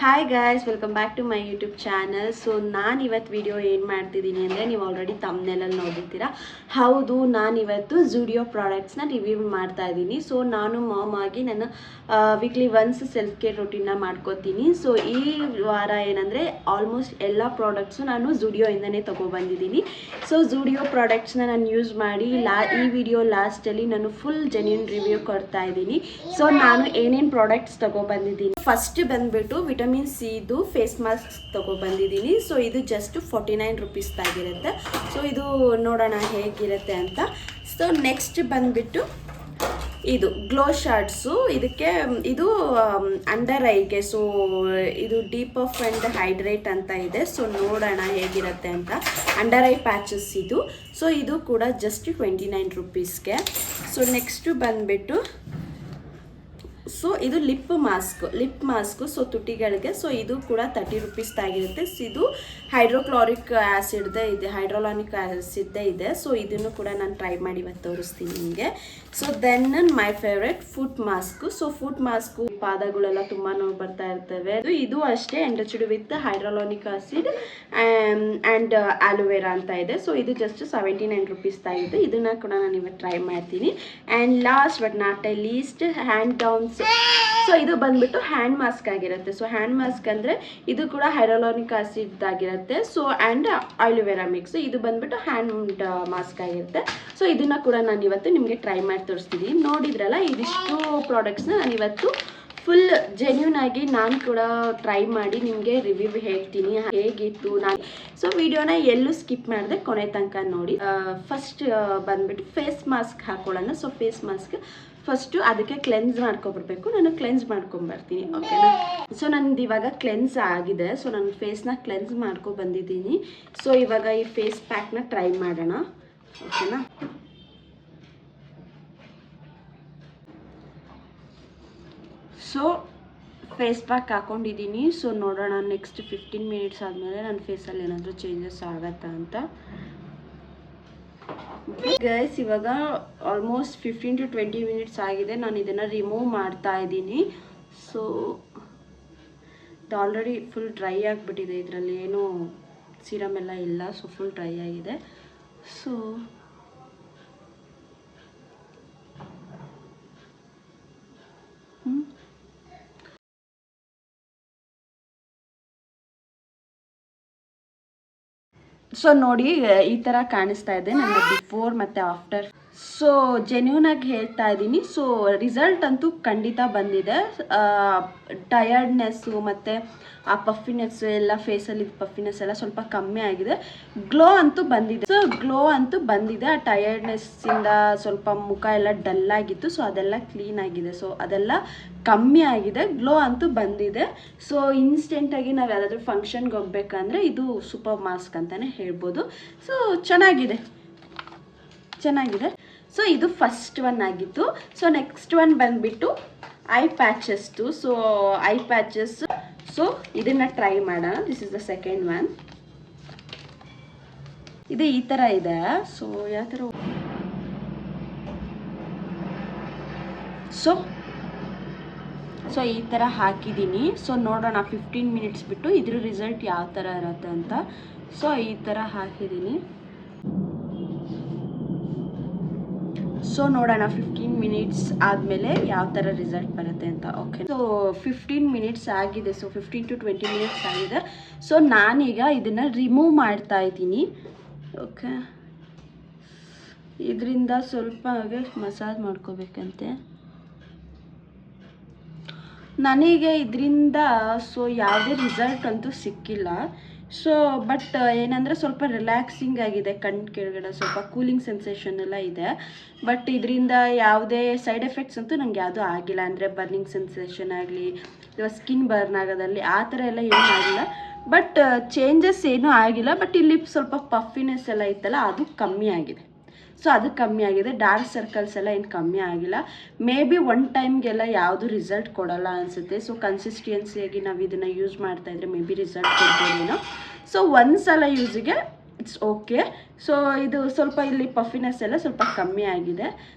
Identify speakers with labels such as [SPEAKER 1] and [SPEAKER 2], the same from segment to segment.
[SPEAKER 1] Hi guys, welcome back to my YouTube channel. So ನಾನು ಇವತ್ತು video ಏನು ಮಾಡ್ತಿದ್ದೀನಿ ಅಂದರೆ, ನೀವು ಆಲ್ರೆಡಿ ತಮ್ನೆಲಲ್ಲಿ ನೋಡಿರ್ತೀರಾ. ಹೌದು, ನಾನಿವತ್ತು ಝೂಡಿಯೋ ಪ್ರಾಡಕ್ಟ್ಸ್ನ ರಿವ್ಯೂ ಮಾಡ್ತಾ ಇದ್ದೀನಿ. ಸೊ ನಾನು ಮಾಮ್ ಆಗಿ ನಾನು ವೀಕ್ಲಿ ಒನ್ಸ್ ಸೆಲ್ಫ್ ಕೇರ್ ರೂಟೀನ್ನ ಮಾಡ್ಕೋತೀನಿ. ಸೊ ಈ ವಾರ ಏನಂದರೆ ಆಲ್ಮೋಸ್ಟ್ ಎಲ್ಲ ಪ್ರಾಡಕ್ಟ್ಸು ನಾನು ಝೂಡಿಯೋಯಿಂದನೇ ತೊಗೊಬಂದಿದ್ದೀನಿ. ಸೊ ಝೂಡಿಯೋ ಪ್ರಾಡಕ್ಟ್ಸ್ನ ನಾನು ಯೂಸ್ ಮಾಡಿ ಈ ವಿಡಿಯೋ ಲಾಸ್ಟಲ್ಲಿ ನಾನು ಫುಲ್ ಜೆನ್ಯೂನ್ ರಿವ್ಯೂ ಕೊಡ್ತಾ ಇದ್ದೀನಿ. ಸೊ ನಾನು ಏನೇನು ಪ್ರಾಡಕ್ಟ್ಸ್ ತೊಗೊಬಂದಿದ್ದೀನಿ, ಫಸ್ಟ್ ಬಂದುಬಿಟ್ಟು ವಿಟಮಿನ್ ಸಿದು ಫೇಸ್ ಮಾಸ್ಕ್ ತೊಗೊಬಂದಿದ್ದೀನಿ. ಸೊ ಇದು ಜಸ್ಟ್ 49 ರುಪೀಸ್ದಾಗಿರುತ್ತೆ. ಸೊ ಇದು ನೋಡೋಣ ಹೇಗಿರುತ್ತೆ ಅಂತ. ಸೊ ನೆಕ್ಸ್ಟ್ ಬಂದುಬಿಟ್ಟು ಇದು ಗ್ಲೋ ಶಾರ್ಟ್ಸು. ಇದು ಅಂಡರ್ ಐಗೆ. ಸೊ ಇದು ಡೀಪ್ ಆಫ್ ಆ್ಯಂಡ್ ಹೈಡ್ರೇಟ್ ಅಂತ ಇದೆ. ಸೊ ನೋಡೋಣ ಹೇಗಿರುತ್ತೆ ಅಂತ. ಅಂಡರ್ ಐ ಪ್ಯಾಚಸ್ ಇದು. ಸೊ ಇದು ಕೂಡ ಜಸ್ಟ್ 29 ರುಪೀಸ್ಗೆ. ಸೊ ನೆಕ್ಸ್ಟು ಬಂದುಬಿಟ್ಟು ಸೊ ಇದು ಲಿಪ್ ಮಾಸ್ಕು. ಸೊ ತುಟಿಗಳಿಗೆ. ಸೊ ಇದು ಕೂಡ 30 ರುಪೀಸ್ದಾಗಿರುತ್ತೆ. ಸೊ ಇದು ಹೈಡ್ರೋಲಾನಿಕ್ ಆ್ಯಸಿಡ್ದೇ ಇದೆ. ಸೊ ಇದನ್ನು ಕೂಡ ನಾನು ಟ್ರೈ ಮಾಡಿ ಇವತ್ತು ತೋರಿಸ್ತೀನಿ ನಿಮಗೆ. So then my favourite foot mask. So foot mask ಪಾದಗಳೆಲ್ಲ ತುಂಬ ನೋವು ಬರ್ತಾ ಇರ್ತವೆ. ಇದು ಅಷ್ಟೇ enriched with hyaluronic acid and aloe vera ಅಂತ ಇದೆ. ಸೊ ಇದು ಜಸ್ಟ್ 79 ರುಪೀಸ್ದಾಗಿದೆ. ಇದನ್ನು ಕೂಡ ನಾನು ಇವತ್ತು ಟ್ರೈ ಮಾಡ್ತೀನಿ. And last but not a least, hand downs. So ಇದು ಬಂದ್ಬಿಟ್ಟು ಹ್ಯಾಂಡ್ ಮಾಸ್ಕ್ ಆಗಿರುತ್ತೆ. ಸೊ ಹ್ಯಾಂಡ್ ಮಾಸ್ಕ್ ಅಂದರೆ ಇದು ಕೂಡ ಹೈಡ್ರೋಲಾನಿಕ್ ಆಸಿಡ್ ಆಗಿರುತ್ತೆ. So and aloe vera mix. ಇದು ಬಂದ್ಬಿಟ್ಟು ಹ್ಯಾಂಡ್ ಮಾಸ್ಕ್ ಆಗಿರುತ್ತೆ. ಸೊ ಇದನ್ನ ಕೂಡ ನಾನು ಇವತ್ತು ನಿಮಗೆ ಟ್ರೈ ಮಾಡಿ ತೋರಿಸ್ತೀನಿ. ನೋಡಿದ್ರಲ್ಲ, ಇದಿಷ್ಟು ಪ್ರಾಡಕ್ಟ್ಸ್ನ ನಾನು ಇವತ್ತು ಫುಲ್ ಜೆನ್ಯೂನ್ ಆಗಿ ನಾನು ಕೂಡ ಟ್ರೈ ಮಾಡಿ ನಿಮಗೆ ರಿವ್ಯೂ ಹೇಳ್ತೀನಿ ಹೇಗಿತ್ತು ನಾನು. ಸೊ ವಿಡಿಯೋನ ಎಲ್ಲೂ ಸ್ಕಿಪ್ ಮಾಡಿದೆ, ಕೊನೆ ತನಕ ನೋಡಿ. ಫಸ್ಟ್ ಬಂದ್ಬಿಟ್ಟು ಫೇಸ್ ಮಾಸ್ಕ್ ಹಾಕೊಳ್ಳೋಣ. ಸೊ ಫೇಸ್ ಮಾಸ್ಕ್ ಫಸ್ಟು ಅದಕ್ಕೆ ಕ್ಲೆನ್ಸ್ ಮಾಡ್ಕೊಬಿಡ್ಬೇಕು. ನಾನು ಕ್ಲೆನ್ಸ್ ಮಾಡ್ಕೊಂಬರ್ತೀನಿ, ಓಕೆನಾ. ಸೊ ನಂದು ಇವಾಗ ಕ್ಲೆನ್ಸ್ ಆಗಿದೆ. ಸೊ ನಾನು ಫೇಸ್ನ ಕ್ಲೆನ್ಸ್ ಬಂದಿದ್ದೀನಿ. ಸೊ ಇವಾಗ ಈ ಫೇಸ್ ಪ್ಯಾಕ್ನ ಟ್ರೈ ಮಾಡೋಣ, ಓಕೆನಾ. ಸೊ ಫೇಸ್ ಪ್ಯಾಕ್ ಹಾಕೊಂಡಿದ್ದೀನಿ. ಸೊ ನೋಡೋಣ ನೆಕ್ಸ್ಟ್ 15 ಮಿನಿಟ್ಸ್ ಆದಮೇಲೆ ನನ್ನ ಫೇಸಲ್ಲಿ ಏನಾದರೂ ಚೇಂಜಸ್ ಆಗುತ್ತಾ ಅಂತ. ಗೈಸ್, ಇವಾಗ ಆಲ್ಮೋಸ್ಟ್ 15 to 20 ಮಿನಿಟ್ಸ್ ಆಗಿದೆ. ನಾನು ಇದನ್ನು ರಿಮೂವ್ ಮಾಡ್ತಾ ಇದ್ದೀನಿ. ಸೊ ಇದು ಆಲ್ರೆಡಿ ಫುಲ್ ಡ್ರೈ ಆಗಿಬಿಟ್ಟಿದೆ. ಇದರಲ್ಲಿ ಏನೂ ಸಿರಮ್ ಎಲ್ಲ ಇಲ್ಲ. ಸೊ ಫುಲ್ ಡ್ರೈ ಆಗಿದೆ. ಸೊ ಸೊ ನೋಡಿ, ಈ ಥರ ಕಾಣಿಸ್ತಾ ಇದೆ ನನ್ನ ಬಿಫೋರ್ ಮತ್ತು ಆಫ್ಟರ್. ಸೊ ಜೆನ್ಯೂನಾಗಿ ಹೇಳ್ತಾ ಇದ್ದೀನಿ. ಸೊ ರಿಸಲ್ಟ್ ಅಂತೂ ಖಂಡಿತ ಬಂದಿದೆ. ಟಯರ್ಡ್ನೆಸ್ಸು ಮತ್ತು ಆ ಪಫಿನೆಸ್ಸು ಎಲ್ಲ, ಫೇಸಲ್ಲಿ ಪಫಿನೆಸ್ ಎಲ್ಲ ಸ್ವಲ್ಪ ಕಮ್ಮಿ ಆಗಿದೆ. ಗ್ಲೋ ಅಂತೂ ಬಂದಿದೆ. ಸೊ ಗ್ಲೋ ಅಂತೂ ಬಂದಿದೆ. ಆ ಟಯರ್ಡ್ನೆಸ್ಸಿಂದ ಸ್ವಲ್ಪ ಮುಖ ಎಲ್ಲ ಡಲ್ ಆಗಿತ್ತು. ಸೊ ಅದೆಲ್ಲ ಕ್ಲೀನ್ ಆಗಿದೆ. ಸೊ ಅದೆಲ್ಲ ಕಮ್ಮಿ ಆಗಿದೆ. ಗ್ಲೋ ಅಂತೂ ಬಂದಿದೆ. ಸೊ ಇನ್ಸ್ಟೆಂಟಾಗಿ ನಾವು ಯಾರಾದರೂ ಫಂಕ್ಷನ್ಗೆ ಹೋಗ್ಬೇಕಂದ್ರೆ ಇದು ಸೂಪರ್ ಮಾಸ್ಕ್ ಅಂತಲೇ ಹೇಳ್ಬೋದು. ಸೊ ಚೆನ್ನಾಗಿದೆ. ಸೊ ಇದು ಫಸ್ಟ್ ಒನ್ ಆಗಿತ್ತು. ಸೊ ನೆಕ್ಸ್ಟ್ ಒನ್ ಬಂದುಬಿಟ್ಟು ಐ ಪ್ಯಾಚಸ್ದು. So eye patches. ಸೊ ಇದನ್ನು ಟ್ರೈ ಮಾಡೋಣ. This is the second one. ಇದು ಈ ಥರ ಇದೆ. ಸೊ ಯಾವ ಥರ, ಸೊ ಈ ಥರ ಹಾಕಿದ್ದೀನಿ. ಸೊ ನೋಡೋಣ 15 ಮಿನಿಟ್ಸ್ ಬಿಟ್ಟು ಇದ್ರ ರಿಸಲ್ಟ್ ಯಾವ ಥರ ಇರುತ್ತೆ ಅಂತ. ಸೊ ಈ ಥರ ಹಾಕಿದ್ದೀನಿ. ಸೊ ನೋಡೋಣ 15 ಮಿನಿಟ್ಸ್ ಆದಮೇಲೆ ಯಾವ ಥರ ರಿಸಲ್ಟ್ ಬರುತ್ತೆ ಅಂತ, ಓಕೆ. ಸೊ 15 ಮಿನಿಟ್ಸ್ ಆಗಿದೆ. ಸೊ 15 to 20 ಮಿನಿಟ್ಸ್ ಆಗಿದೆ. ಸೊ ನಾನೀಗ ಇದನ್ನು ರಿಮೂವ್ ಮಾಡ್ತಾ ಇದ್ದೀನಿ, ಓಕೆ. ಇದರಿಂದ ಸ್ವಲ್ಪ ಹಾಗೆ ಮಸಾಜ್ ಮಾಡ್ಕೋಬೇಕಂತೆ. ನನಗೆ ಇದರಿಂದ ಸೊ ಯಾವುದೇ ರಿಸಲ್ಟ್ ಅಂತೂ ಸಿಕ್ಕಿಲ್ಲ. ಸೊ ಬಟ್ ಏನಂದರೆ ಸ್ವಲ್ಪ ರಿಲ್ಯಾಕ್ಸಿಂಗ್ ಆಗಿದೆ. ಕಣ್ಣು ಕೆಳಗಡೆ ಸ್ವಲ್ಪ ಕೂಲಿಂಗ್ ಸೆನ್ಸೇಷನ್ ಎಲ್ಲ ಇದೆ. ಬಟ್ ಇದರಿಂದ ಯಾವುದೇ ಸೈಡ್ ಎಫೆಕ್ಟ್ಸ್ ಅಂತೂ ನನಗೆ ಯಾವುದೂ ಆಗಿಲ್ಲ. ಅಂದರೆ ಬರ್ನಿಂಗ್ ಸೆನ್ಸೇಷನ್ ಆಗಲಿ ಅಥವಾ ಸ್ಕಿನ್ ಬರ್ನ್ ಆಗೋದಲ್ಲಿ ಆ ಥರ ಎಲ್ಲ ಏನೂ ಆಗಿಲ್ಲ. ಬಟ್ ಚೇಂಜಸ್ ಏನೂ ಆಗಿಲ್ಲ. ಬಟ್ ಇಲ್ಲಿ ಸ್ವಲ್ಪ ಪಫಿನೆಸ್ ಎಲ್ಲ ಇತ್ತಲ್ಲ, ಅದು ಕಮ್ಮಿ ಆಗಿದೆ. ಸೊ ಅದು ಕಮ್ಮಿ ಆಗಿದೆ. ಡಾರ್ಕ್ ಸರ್ಕಲ್ಸ್ ಎಲ್ಲ ಏನು ಕಮ್ಮಿ ಆಗಿಲ್ಲ. ಮೇ ಬಿ ಒನ್ ಟೈಮ್ಗೆಲ್ಲ ಯಾವುದು ರಿಸಲ್ಟ್ ಕೊಡೋಲ್ಲ ಅನಿಸುತ್ತೆ. ಸೊ ಕನ್ಸಿಸ್ಟೆನ್ಸಿಯಾಗಿ ನಾವು ಇದನ್ನು ಯೂಸ್ ಮಾಡ್ತಾಯಿದ್ರೆ ಮೇ ಬಿ ರಿಸಲ್ಟ್ ಕೊಡ್ಬೋದೇನೋ. ಸೊ ಒಂದು ಸಲ ಯೂಸಿಗೆ ಇಟ್ಸ್ ಓಕೆ. ಸೊ ಇದು ಸ್ವಲ್ಪ ಇಲ್ಲಿ ಪಫಿನೆಸ್ ಎಲ್ಲ ಸ್ವಲ್ಪ ಕಮ್ಮಿ ಆಗಿದೆ.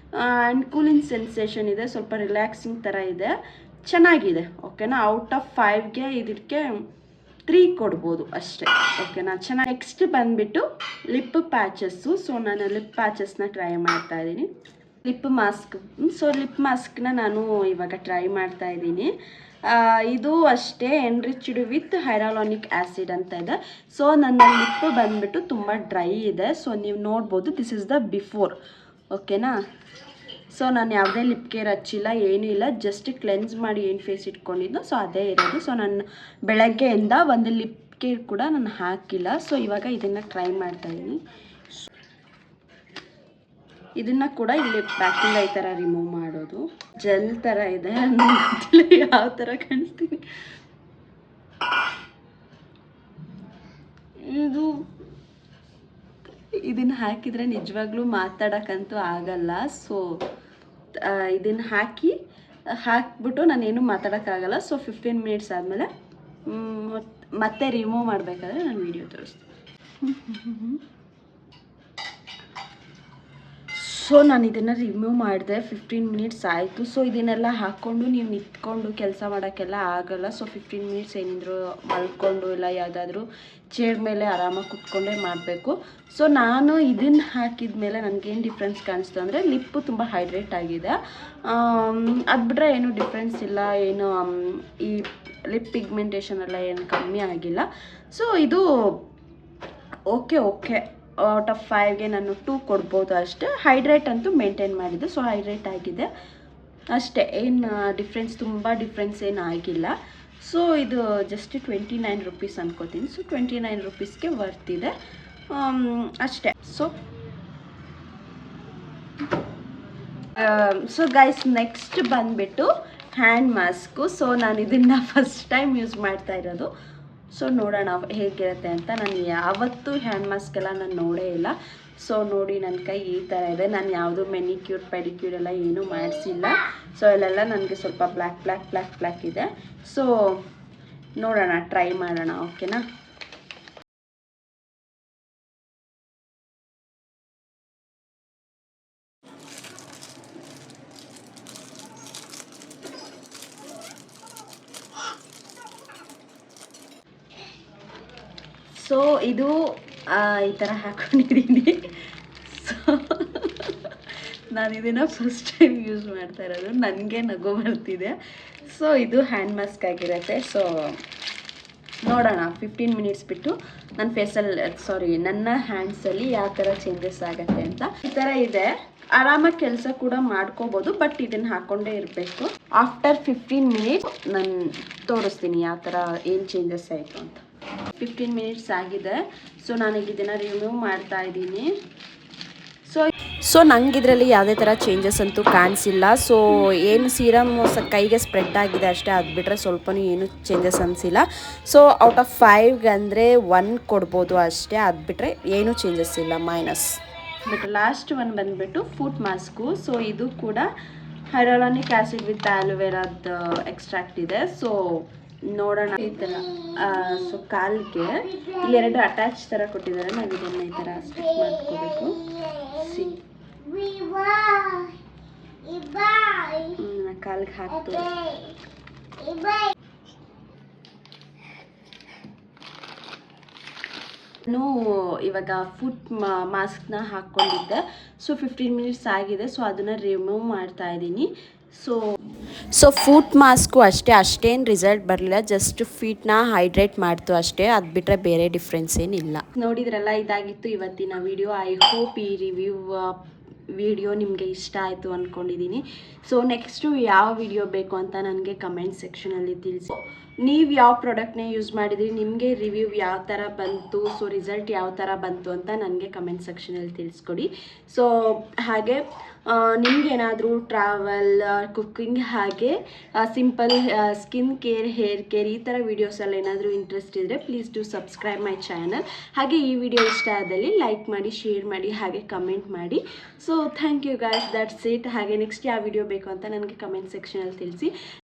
[SPEAKER 1] ಆ್ಯಂಡ್ ಕೂಲಿಂಗ್ ಸೆನ್ಸೇಷನ್ ಇದೆ. ಸ್ವಲ್ಪ ರಿಲ್ಯಾಕ್ಸಿಂಗ್ ಥರ ಇದೆ. ಚೆನ್ನಾಗಿದೆ ಓಕೆನಾ. ಔಟ್ ಆಫ್ 5ಗೆ ಇದಕ್ಕೆ 3 ಕೊಡ್ಬೋದು ಅಷ್ಟೇ ಓಕೆನಾ. ಚೆನ್ನಾಗಿ ನೆಕ್ಸ್ಟ್ ಬಂದುಬಿಟ್ಟು ಲಿಪ್ ಪ್ಯಾಚಸ್ಸು. ಸೊ ನಾನು ಲಿಪ್ ಪ್ಯಾಚಸ್ನ ಟ್ರೈ ಮಾಡ್ತಾ ಇದ್ದೀನಿ. Lip mask. ಸೊ ಲಿಪ್ ಮಾಸ್ಕ್ನ ನಾನು ಇವಾಗ ಟ್ರೈ ಮಾಡ್ತಾ ಇದ್ದೀನಿ. ಇದು ಅಷ್ಟೇ ಎನ್ರಿಚ್ಡ್ ವಿತ್ ಹೈರಾಲಾನಿಕ್ ಆ್ಯಸಿಡ್ ಅಂತ ಇದೆ. ಸೊ ನನ್ನ ಲಿಪ್ ಬಂದುಬಿಟ್ಟು ತುಂಬ ಡ್ರೈ ಇದೆ. ಸೊ ನೀವು ನೋಡ್ಬೋದು, ದಿಸ್ ಇಸ್ ದ ಬಿಫೋರ್ ಓಕೆನಾ. ಸೊ ನಾನು ಯಾವುದೇ ಲಿಪ್ ಕೇರ್ ಹಚ್ಚಿಲ್ಲ, ಏನೂ ಇಲ್ಲ, ಜಸ್ಟ್ ಕ್ಲೆನ್ಸ್ ಮಾಡಿ ಏನು ಫೇಸ್ ಇಟ್ಕೊಂಡಿದ್ದು ಸೊ ಅದೇ ಇರೋದು. ಸೊ ನಾನು ಬೆಳಗ್ಗೆಯಿಂದ ಒಂದು ಲಿಪ್ ಕೇರ್ ಕೂಡ ನಾನು ಹಾಕಿಲ್ಲ. ಸೊ ಇವಾಗ ಇದನ್ನು ಟ್ರೈ ಮಾಡ್ತಾಯಿದ್ದೀನಿ. ಇದನ್ನು ಕೂಡ ಇಲ್ಲಿ ಪ್ಯಾಕಿಂಗ್ ಈ ಥರ ರಿಮೂವ್ ಮಾಡೋದು. ಜೆಲ್ ಥರ ಇದೆ, ಯಾವ ಥರ ಕಾಣಿಸ್ತೀನಿ. ಇದನ್ನು ಹಾಕಿದರೆ ನಿಜವಾಗ್ಲೂ ಮಾತಾಡೋಕ್ಕಂತೂ ಆಗಲ್ಲ. ಸೊ ಇದನ್ನು ಹಾಕ್ಬಿಟ್ಟು ನಾನೇನು ಮಾತಾಡೋಕ್ಕಾಗಲ್ಲ. ಸೊ 15 ಮಿನಿಟ್ಸ್ ಆದಮೇಲೆ ಮತ್ತೆ ರಿಮೂವ್ ಮಾಡಬೇಕಾದ್ರೆ ನಾನು ವಿಡಿಯೋ ತೋರಿಸ್ತೀನಿ. ಸೊ ನಾನು ಇದನ್ನು ರಿಮೂವ್ ಮಾಡಿದೆ, 15 ಮಿನಿಟ್ಸ್ ಆಯಿತು. ಸೊ ಇದನ್ನೆಲ್ಲ ಹಾಕ್ಕೊಂಡು ನೀವು ನಿಂತ್ಕೊಂಡು ಕೆಲಸ ಮಾಡೋಕ್ಕೆಲ್ಲ ಆಗೋಲ್ಲ. ಸೊ 15 ಮಿನಿಟ್ಸ್ ಏನಿದ್ರು ಮಲ್ಕೊಂಡು ಇಲ್ಲ ಯಾವುದಾದ್ರೂ ಚೇರ್ ಮೇಲೆ ಆರಾಮಾಗಿ ಕುತ್ಕೊಂಡೇ ಮಾಡಬೇಕು. ಸೊ ನಾನು ಇದನ್ನು ಹಾಕಿದ ಮೇಲೆ ನನಗೇನು ಡಿಫ್ರೆನ್ಸ್ ಕಾಣಿಸ್ತು ಅಂದರೆ ಲಿಪ್ಪು ತುಂಬ ಹೈಡ್ರೇಟ್ ಆಗಿದೆ. ಅದು ಬಿಟ್ಟರೆ ಏನೂ ಡಿಫ್ರೆನ್ಸ್ ಇಲ್ಲ, ಏನು ಈ ಲಿಪ್ ಪಿಗ್ಮೆಂಟೇಷನ್ ಎಲ್ಲ ಏನು ಕಮ್ಮಿ ಆಗಿಲ್ಲ. ಸೊ ಇದು ಓಕೆ ಔಟ್ ಆಫ್ 5ಗೆ ನಾನು 2 ಕೊಡ್ಬೋದು ಅಷ್ಟೇ. ಹೈಡ್ರೇಟ್ ಅಂತೂ ಮೇಂಟೈನ್ ಮಾಡಿದ್ದೆ. ಸೊ ಹೈಡ್ರೇಟ್ ಆಗಿದೆ ಅಷ್ಟೇ, ಏನು ತುಂಬ ಡಿಫ್ರೆನ್ಸ್ ಏನು ಆಗಿಲ್ಲ. ಸೊ ಇದು ಜಸ್ಟ್ 29 ರುಪೀಸ್ ಅನ್ಕೋತೀನಿ. ಸೊ 29 ರುಪೀಸ್ಗೆ ವರ್ತಿದೆ ಅಷ್ಟೇ. ಸೊ ಗೈಸ್ ನೆಕ್ಸ್ಟ್ ಬಂದುಬಿಟ್ಟು ಹ್ಯಾಂಡ್ ಮಾಸ್ಕು. ಸೊ ನಾನು ಇದನ್ನು ಫಸ್ಟ್ ಟೈಮ್ ಯೂಸ್ ಮಾಡ್ತಾ ಇರೋದು. ಸೊ ನೋಡೋಣ ಹೇಗಿರುತ್ತೆ ಅಂತ. ನಾನು ಯಾವತ್ತೂ ಹ್ಯಾಂಡ್ ಮಾಸ್ಕ್ ಎಲ್ಲ ನಾನು ನೋಡೇ ಇಲ್ಲ. ಸೊ ನೋಡಿ ನನ್ನ ಕೈ ಈ ಥರ ಇದೆ. ನಾನು ಯಾವುದು ಮೆನಿಕ್ಯೂರ್ ಪೆಡಿಕ್ಯೂರ್ ಎಲ್ಲ ಏನೂ ಮಾಡಿಸಿಲ್ಲ. ಸೊ ಇಲ್ಲೆಲ್ಲ ನನಗೆ ಸ್ವಲ್ಪ ಬ್ಲ್ಯಾಕ್ ಇದೆ. ಸೊ ನೋಡೋಣ, ಟ್ರೈ ಮಾಡೋಣ ಓಕೆನಾ. ಸೊ ಇದು ಈ ಥರ ಹಾಕ್ಕೊಂಡಿದ್ದೀನಿ. ಸೊ ನಾನು ಇದನ್ನು ಫಸ್ಟ್ ಟೈಮ್ ಯೂಸ್ ಮಾಡ್ತಾ ಇರೋದು, ನನಗೆ ನಗು ಬರ್ತಿದೆ. ಸೊ ಇದು ಹ್ಯಾಂಡ್ ಮಾಸ್ಕ್ ಆಗಿರುತ್ತೆ. ಸೊ ನೋಡೋಣ 15 ಮಿನಿಟ್ಸ್ ಬಿಟ್ಟು ನನ್ನ ಹ್ಯಾಂಡ್ಸಲ್ಲಿ ಯಾವ ಥರ ಚೇಂಜಸ್ ಆಗುತ್ತೆ ಅಂತ. ಈ ಥರ ಇದೆ, ಆರಾಮಾಗಿ ಕೆಲಸ ಕೂಡ ಮಾಡ್ಕೋಬೋದು. ಬಟ್ ಇದನ್ನು ಹಾಕ್ಕೊಂಡೇ ಇರಬೇಕು. ಆಫ್ಟರ್ 15 ಮಿನಿಟ್ಸ್ ನಾನು ತೋರಿಸ್ತೀನಿ ಯಾವ ಥರ ಏನು ಚೇಂಜಸ್ ಆಯಿತು ಅಂತ. 15 ಮಿನಿಟ್ಸ್ ಆಗಿದೆ. ಸೊ ನಾನೀಗ ಇದನ್ನು ರಿಮೂವ್ ಮಾಡ್ತಾ ಇದ್ದೀನಿ. ಸೊ ನಂಗೆ ಇದರಲ್ಲಿ ಯಾವುದೇ ಥರ ಚೇಂಜಸ್ ಅಂತೂ ಕಾಣಿಸಿಲ್ಲ. ಸೊ ಏನು ಸೀರಮ್ ಕೈಗೆ ಸ್ಪ್ರೆಡ್ ಆಗಿದೆ ಅಷ್ಟೇ, ಅದು ಬಿಟ್ಟರೆ ಸ್ವಲ್ಪನೂ ಏನು ಚೇಂಜಸ್ ಅನಿಸಿಲ್ಲ. ಸೊ ಔಟ್ ಆಫ್ 5ಗೆ ಅಂದರೆ 1 ಕೊಡ್ಬೋದು ಅಷ್ಟೇ, ಅದು ಬಿಟ್ಟರೆ ಏನೂ ಚೇಂಜಸ್ ಇಲ್ಲ, ಮೈನಸ್. ಬಟ್ ಲಾಸ್ಟ್ ಒನ್ ಬಂದುಬಿಟ್ಟು ಫುಟ್ ಮಾಸ್ಕು. ಸೊ ಇದು ಕೂಡ ಹೈರಾಲಾನಿಕ್ ಆ್ಯಸಿಡ್ ವಿತ್ ಆಲೋವೆರಾದ ಎಕ್ಸ್ಟ್ರಾಕ್ಟ್ ಇದೆ. ಸೊ ನೋಡೋಣ ಈ ಥರ. ಸೊ ಕಾಲಿಗೆ ಇಲ್ಲಿ 2 ಅಟ್ಯಾಚ್ ಥರ ಕೊಟ್ಟಿದ್ದಾರೆ. ನಾವು ಇದನ್ನು ಈ ಥರ ಸ್ಟಿಕ್ ಮಾಡ್ಕೋಬೇಕು. ಕಾಲಿಗೆ ಹಾಕ್ತು. ನಾನು ಇವಾಗ ಫುಟ್ ಮಾಸ್ಕ್ನ ಹಾಕ್ಕೊಂಡಿದ್ದೆ. ಸೊ 15 ಮಿನಿಟ್ಸ್ ಆಗಿದೆ. ಸೊ ಅದನ್ನು ರಿಮೂವ್ ಮಾಡ್ತಾ ಇದ್ದೀನಿ. ಸೊ ಫುಟ್ ಮಾಸ್ಕು ಅಷ್ಟೇನು ರಿಸಲ್ಟ್ ಬರಲಿಲ್ಲ, ಜಸ್ಟ್ ಫೀಟ್ನ ಹೈಡ್ರೇಟ್ ಮಾಡ್ತು ಅಷ್ಟೇ, ಅದು ಬಿಟ್ಟರೆ ಬೇರೆ ಡಿಫ್ರೆನ್ಸ್ ಏನಿಲ್ಲ. ನೋಡಿದ್ರಲ್ಲ, ಇದಾಗಿತ್ತು ಇವತ್ತಿನ ವಿಡಿಯೋ. ಐ ಹೋಪ್ ಈ ವಿಡಿಯೋ ನಿಮಗೆ ಇಷ್ಟ ಆಯಿತು ಅಂದ್ಕೊಂಡಿದ್ದೀನಿ. ಸೊ ನೆಕ್ಸ್ಟು ಯಾವ ವಿಡಿಯೋ ಬೇಕು ಅಂತ ನನಗೆ ಕಮೆಂಟ್ ಸೆಕ್ಷನಲ್ಲಿ ತಿಳಿಸಿ. ನೀವು ಯಾವ ಪ್ರಾಡಕ್ಟ್ನೇ ಯೂಸ್ ಮಾಡಿದ್ರಿ, ನಿಮಗೆ ರಿವ್ಯೂ ಯಾವ ಥರ ಬಂತು, ಸೊ ರಿಸಲ್ಟ್ ಯಾವ ಥರ ಬಂತು ಅಂತ ನನಗೆ ಕಮೆಂಟ್ ಸೆಕ್ಷನಲ್ಲಿ ತಿಳಿಸ್ಕೊಡಿ. ಸೊ ಹಾಗೆ ನಿಮಗೇನಾದರೂ ಟ್ರಾವೆಲ್, ಕುಕ್ಕಿಂಗ್, ಹಾಗೆ simple skin care, hair care ಈ ಥರ ವೀಡಿಯೋಸಲ್ಲಿ ಏನಾದರೂ ಇಂಟ್ರೆಸ್ಟ್ ಇದ್ದರೆ please do subscribe my channel. ಹಾಗೆ ಈ ವಿಡಿಯೋ ಇಷ್ಟ ಆದಲ್ಲಿ ಲೈಕ್ ಮಾಡಿ, ಶೇರ್ ಮಾಡಿ, ಹಾಗೆ ಕಮೆಂಟ್ ಮಾಡಿ. So thank you guys, that's it. ಹಾಗೆ ನೆಕ್ಸ್ಟ್ ಯಾವ ವಿಡಿಯೋ ಬೇಕು ಅಂತ ನನಗೆ ಕಮೆಂಟ್ ಸೆಕ್ಷನಲ್ಲಿ ತಿಳಿಸಿ.